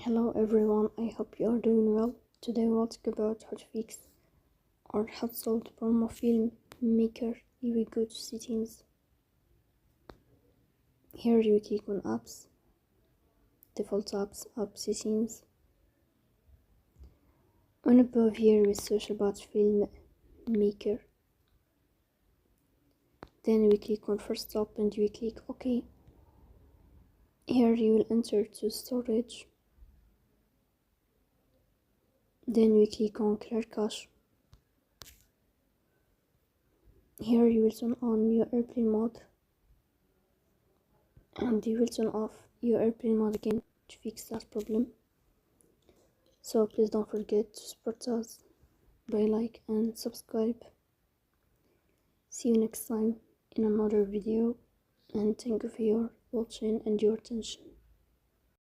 Hello everyone, I hope you are doing well. Today we'll talk about how to fix or how to solve the problem of Film Maker if we go to settings. Here you click on apps, default apps, app settings. On above here we search about Film Maker. Then we click on first stop and we click OK. Here you will enter to storage. Then we click on clear cache. Here you will turn on your airplane mode and you will turn off your airplane mode again to fix that problem. So please don't forget to support us by like and subscribe. See you next time in another video, and thank you for your watching and your attention.